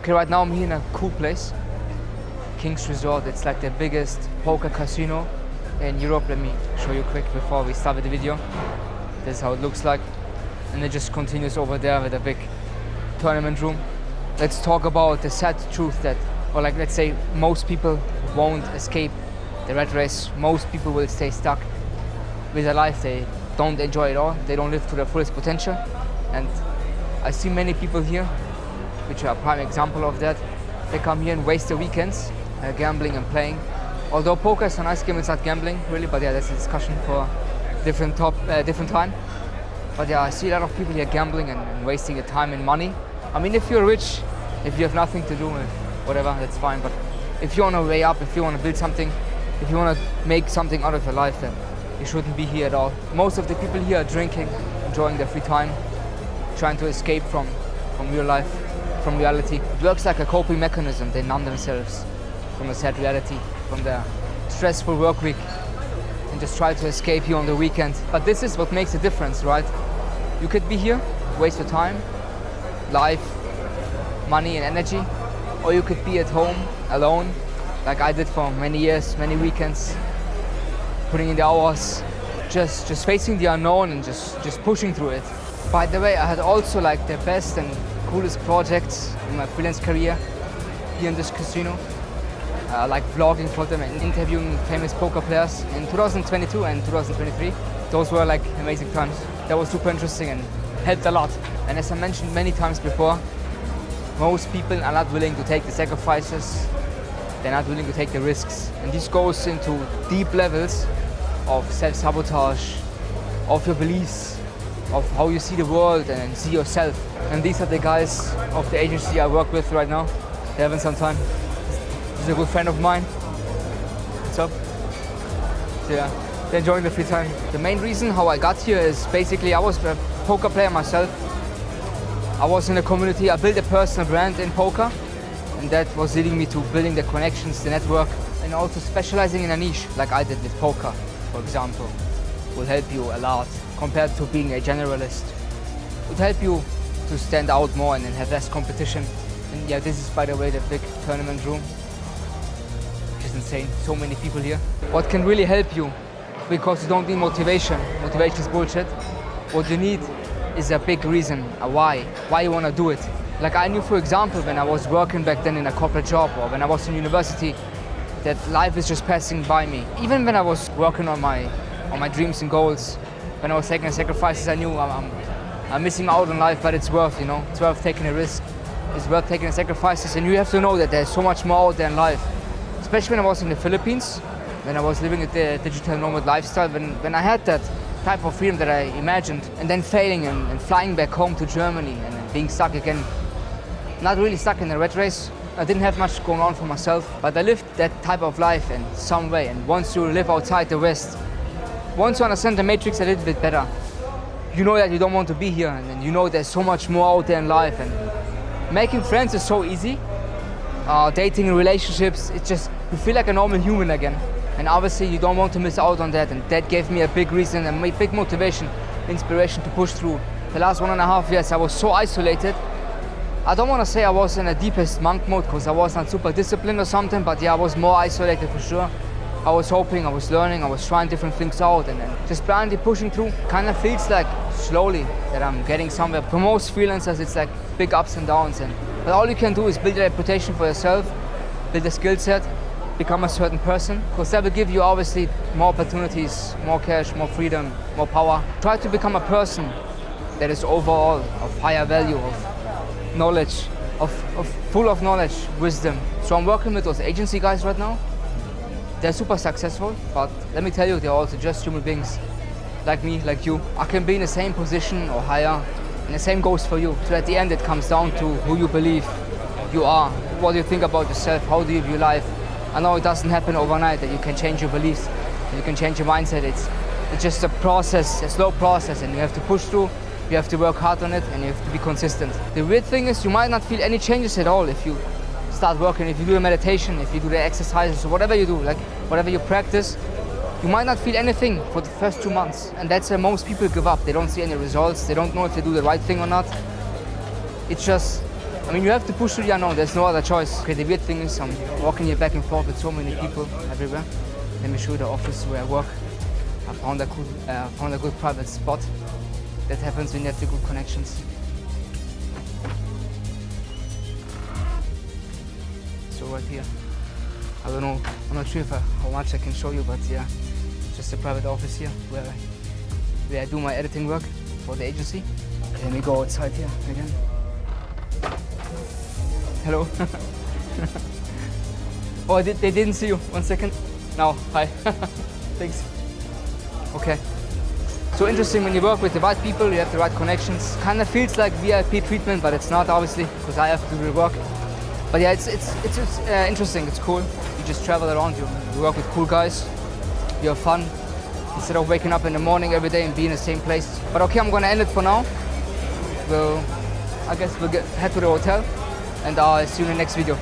Okay, right now I'm here in a cool place, King's Resort. It's like the biggest poker casino in Europe. Let me show you quick before we start with the video. This is how it looks like. And it just continues over there with a big tournament room. Let's talk about the sad truth that, or like let's say most people won't escape the rat race. Most people will stay stuck with their life. They don't enjoy it all. They don't live to their fullest potential. And I see many people here, which are a prime example of that. They come here and waste their weekends gambling and playing. Although poker is a nice game, it's not gambling really, but yeah, that's a discussion for different time. But yeah, I see a lot of people here gambling and wasting their time and money. I mean, if you're rich, if you have nothing to do, whatever, that's fine. But if you want to way up, if you want to build something, if you want to make something out of your life, then you shouldn't be here at all. Most of the people here are drinking, enjoying their free time, trying to escape from real life, from reality. It works like a coping mechanism. They numb themselves from the sad reality, from their stressful work week, and just try to escape here on the weekend. But this is what makes a difference, right? You could be here, waste your time, life, money and energy, or you could be at home alone, like I did for many years, many weekends, putting in the hours, just facing the unknown and just pushing through it. By the way, I had also like the best and coolest projects in my freelance career here in this casino. Like vlogging for them and interviewing famous poker players in 2022 and 2023. Those were like amazing times. That was super interesting and helped a lot. And as I mentioned many times before, most people are not willing to take the sacrifices. They're not willing to take the risks. And this goes into deep levels of self-sabotage, of your beliefs, of how you see the world and see yourself. And these are the guys of the agency I work with right now. They're having some time. This is a good friend of mine. What's up? So yeah, they're enjoying the free time. The main reason how I got here is basically I was a poker player myself. I was in a community, I built a personal brand in poker, and that was leading me to building the connections, the network, and also specializing in a niche like I did with poker, for example, will help you a lot compared to being a generalist. It would help you to stand out more and have less competition. And yeah, this is, by the way, the big tournament room, which is insane. So many people here. What can really help you, because you don't need motivation. Motivation is bullshit. What you need is a big reason, a why you want to do it. Like I knew, for example, when I was working back then in a corporate job or when I was in university, that life is just passing by me. Even when I was working on my dreams and goals, when I was taking sacrifices, I knew I'm missing out on life, but it's worth, it's worth taking a risk. It's worth taking the sacrifices, and you have to know that there's so much more out there in life. Especially when I was in the Philippines, when I was living the digital nomad lifestyle, when I had that type of freedom that I imagined, and then failing and flying back home to Germany and being stuck again. Not really stuck in the rat race. I didn't have much going on for myself, but I lived that type of life in some way. And once you live outside the West, once you understand the matrix a little bit better, you know that you don't want to be here, and then you know there's so much more out there in life. And making friends is so easy. Dating and relationships, it's just, you feel like a normal human again. And obviously you don't want to miss out on that, and that gave me a big reason and a big motivation, inspiration to push through. The last 1.5 years I was so isolated. I don't want to say I was in a deepest monk mode because I was not super disciplined or something, but yeah, I was more isolated for sure. I was hoping, I was learning, I was trying different things out, and then just blindly pushing through. Kind of feels like slowly that I'm getting somewhere. For most freelancers, it's like big ups and downs, but all you can do is build a reputation for yourself, build a skill set, become a certain person, because that will give you obviously more opportunities, more cash, more freedom, more power. Try to become a person that is overall of higher value, of knowledge, of full of knowledge, wisdom. So I'm working with those agency guys right now. They're super successful, but let me tell you, they're also just human beings, like me, like you. I can be in the same position or higher, and the same goes for you. So at the end, it comes down to who you believe you are, what do you think about yourself, how do you view life. I know it doesn't happen overnight, that you can change your beliefs, and you can change your mindset. It's just a process, a slow process, and you have to push through. You have to work hard on it, and you have to be consistent. The weird thing is you might not feel any changes at all if you start working, if you do a meditation, if you do the exercises, or whatever you do, like whatever you practice, you might not feel anything for the first 2 months. And that's where most people give up. They don't see any results. They don't know if they do the right thing or not. It's just I mean, you have to push through the unknown. There's no other choice. Okay, the weird thing is I'm walking here back and forth with so many people everywhere. Let me show you the office where I work. I found a good private spot. That happens when you have the good connections. So right here. I don't know. I'm not sure how much I can show you, but yeah, just a private office here where I do my editing work for the agency. Okay, let me go outside here again. Hello. Oh, they didn't see you. 1 second. Now, hi. Thanks. Okay. So interesting when you work with the right people, you have the right connections. Kind of feels like VIP treatment, but it's not obviously because I have to do the work. But yeah, it's interesting. It's cool. You just travel around. You work with cool guys. You have fun instead of waking up in the morning every day and being in the same place. But okay, I'm gonna end it for now. I guess we'll head to the hotel, and I'll see you in the next video.